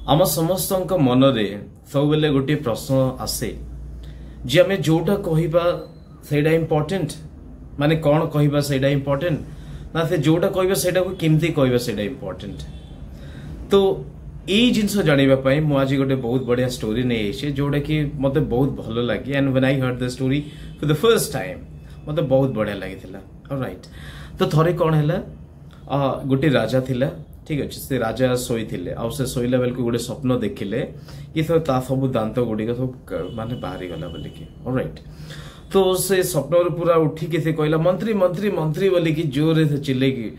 आम समस्त मन सब बेले गोटे प्रश्न आसे जे आम जोटा कहवा सेटा इम्पोर्टेंट माने कौन कहवा सेटा इम्पोर्टेंट ना से जोटा कहवा सेटा को केमती कहवा सेटा इम्पोर्टेंट। तो यही जिनस जानापी मुझे आज गोटे बहुत बढ़िया स्टोरी नहीं जोटा कि मत बहुत भल लगे and when I heard the story for the first time मत बहुत बढ़िया लगी। राइट तो थरे कौन है गोटे राजा थिला ठीक अच्छे से राजा शोईले से शोला बेल को गोटे स्वप्न देखिले कि सब दांत गुड़िक सब माने बाहरी गला बोलिकी। राइट तो से स्वप्न पूरा उठिकी से कहला मंत्री मंत्री मंत्री बोलिकी जोर से चिल्लेकी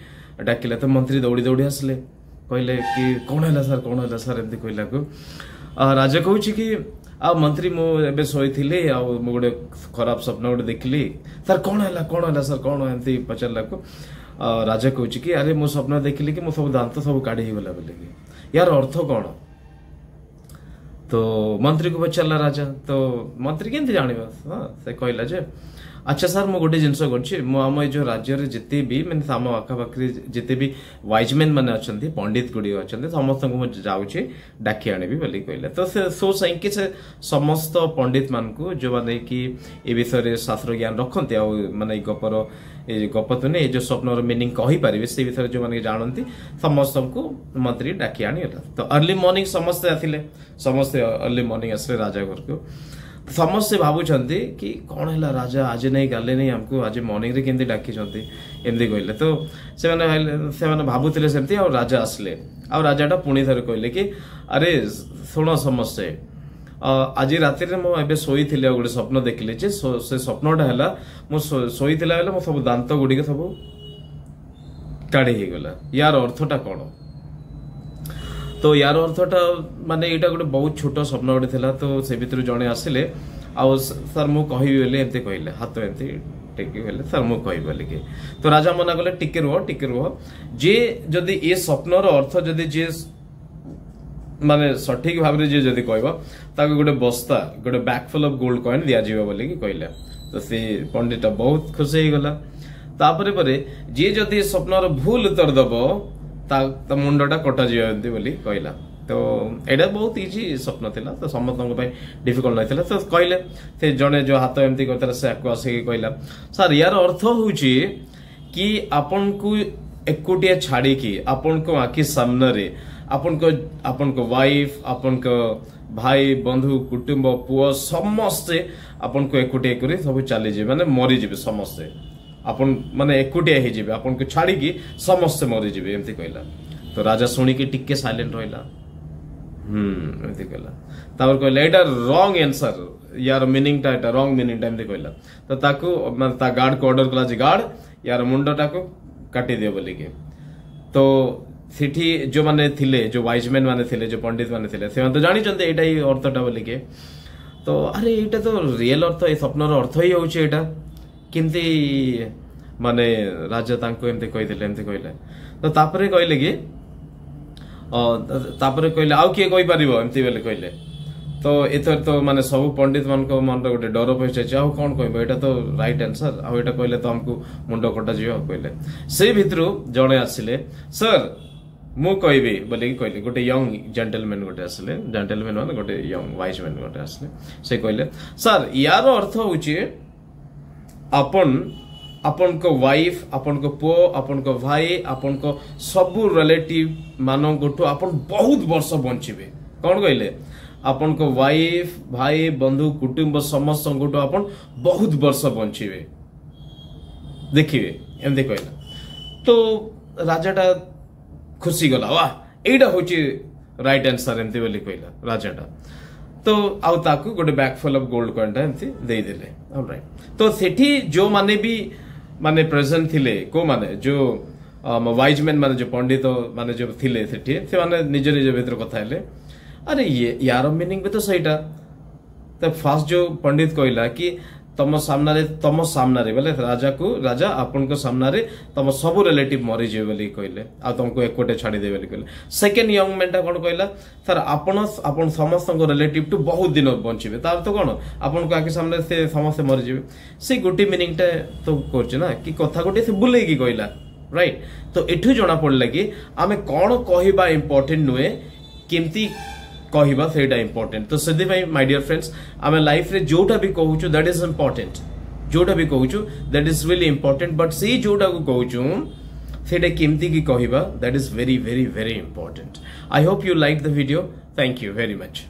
डाकिला। तो मंत्री दौड़ी दौड़ी आसले कहले कि कौन है सर कौन है सर एमती कहला को राजा कहूँ कि आ मंत्री मुझे शोई आ गोटे खराब स्वप्न गोटे देखली सर कौन है सर कौन एमती पचारा को राजा कहूँ कि अरे मो स्वप्न देखिली कि मो सब दांत सब काढ़ी गला बोलिकी यार अर्थ कौन। तो मंत्री को पचारा राजा तो मंत्री केमती जानिबा से कहला जे अच्छा सर मु गोटे जिनस करम जो राज्य जिते भी मैंने आम आखापाखि जिते भी वाइजमैन मैंने अच्छा पंडित गुड़ी अच्छा समस्त को जाऊँगी डाकी आनबी बोली कहले। तो सो सही से समस्त पंडित मान को जो मैंने कि ए विषय शास्त्र ज्ञान रखते माने गपर गप तो नहीं जो स्वप्न मीनिंग कहीपर से विषय जो मैंने जानती समस्त को मंत्री डाकी आनीगला। तो अर्ली मॉर्निंग समस्ते आते समस्ते अर्ली मॉर्निंग आसले राजा घर को समस्ते भावुंट कि कौन है राजा आज नहीं गाले नहीं हमको आज मॉर्निंग रे केमती डाकी एमती कहले। तो से भावुले सेमती और राजा आसले आ राजाटा पुणी थे कहले कि अरे शुण समस्ते आज राति मुझे शोई गोटे स्वप्न देखिली से स्वप्नटा है मुझे शोला मो सब दांत गुड़िक सब काढ़ी गला यार अर्थटा कौन। तो यार अर्थटा माने यहाँ गोटे बहुत छोट स्वप्न गोटे थिला। तो से भितर जड़े आसिले आ सर मु कहबी एमती कहले हाथ एमती टेकी कहले सर मु कहबी बोलिकी। तो राजा मना कले टिके रुह जे जदि ए स्वप्नर अर्थ जदि जे माने सठिक भाव जे जदि कहबा ताको गोटे बस्ता गोटे bag full of gold coin दिया जीव बोलिकी कहले। तो से पंडित बहुत खुशी हो गला। तापरे परे जे जदि स्वप्नर भूल उत्तर दबो ता मुंडटा कटा जी बोली कहला। तो एटा बहुत इजी स्वप्न थिला तो समस्त डिफिकल्ट नहीं। तो कहले से जड़े जो हाथ एमती करता से आसिक कहला सर यार अर्थ हूँ कि आपन को एकुटिया छाड़ी की आपन को आखि सामने रे आपन को वाइफ आपन को भाई बंधु कुटुंब पुओ समस्ते आपन को एकुटिया कर सब चलीजे माने मरीजे समस्ते आपन माने एकुटिया ही जीवे आपन को छाड़ी की समस्ते मरीजे एमती कहला। तो राजा शुणिकी टिके साइलेंट रहा एमती कहला। तापर कहला एटा रॉन्ग आंसर यार मीनिंग टा रॉन्ग मीनिंग टा एमती कहला। तो ताकू माने ता गार्ड को ऑर्डर कला जे गार्ड यार मुंडटा को काटी दियो बोलिके। तो सेठी जो माने थिले जो वाइजमैन माने थिले जो पंडित माने थिले से तो जानी चलते एटा ही अर्थटा बोलिके। तो अरे एटा तो रियल अर्थ ए स्वप्नर अर्थ ही होउछ एटा केमती माने राजा तांको एमती कहिथिले एमती कहले। तो तापरे कहले कि तापरे कहले आउ किए कहि परिबो एमती बेले कहले। तो एथर तो माने सब पंडित मान को मन गोटे डर पहुंचे आउ कौन कहबो एटा तो राइट आंसर आ एटा कहले तो हमको मुंड कटा जियो कहले। से भितरु जणे आसिले सर मु कहबी बोले कहले गोटे यंग जेंटलमैन गोटे आसले जेंटलमैन माने गोटे यंग वाइज मैन गोटे आसले से कहले सर यार अर्थ होउची आपन को वाइफ आपन को पुओ आपन को भाई आपन को सब रिलेटिव मान गोटू आपन बहुत वर्ष बंचिबे कौन कहले आपन को वाइफ भाई बंधु कुटुंब समस्त गोटू आपन बहुत वर्ष बंचिबे देखिए एमती कहला। तो राजाटा खुशी गला वाह एटा होची राइट आंसर एमती बोली कहला राजाटा। तो आउ ताकू गोटे bag full of gold coin टा एमती दे देले। ऑलराइट तो सेठी जो माने भी माने प्रेजेंट थिले को माने जो वाइजमैन माने जो पंडित माने जो थिले सेठी से माने निज निज भीतर कथा हेले अरे ये यार मीनिंग भी तो सहीटा। तो फास्ट जो पंडित कहला कि तम सामने बोले राजा आपन को सामने तम सब रिलेटिव मरीजे बोली कहले आ तुमको एकोटे छाड़ी दे बोली कहले। सेकेंड यंग मैन टा कौन कहला सर आपन समस्त रिलेटिव टू बहुत दिन बंचिबे तार तो कौन आपन को आके सामने से समस्त मरीजे से गोटे मीनिंग टा तो करछ ना कि कथा गोटे से बुले की कहला। राइट तो एठू जना पड़ला कि आमे कौन कहबा इंपोर्टेंट नुए केमती कहबा सेटा इंपोर्टेंट तो से माय डियर फ्रेंड्स आम लाइफ रे जोटा भी कहूछु दैट इज इंपोर्टेंट जोटा भी कहूछु that is really important but से जोटा को कहूछु सेटा केमती की कहबा that is very very very important I hope you like the video thank you very much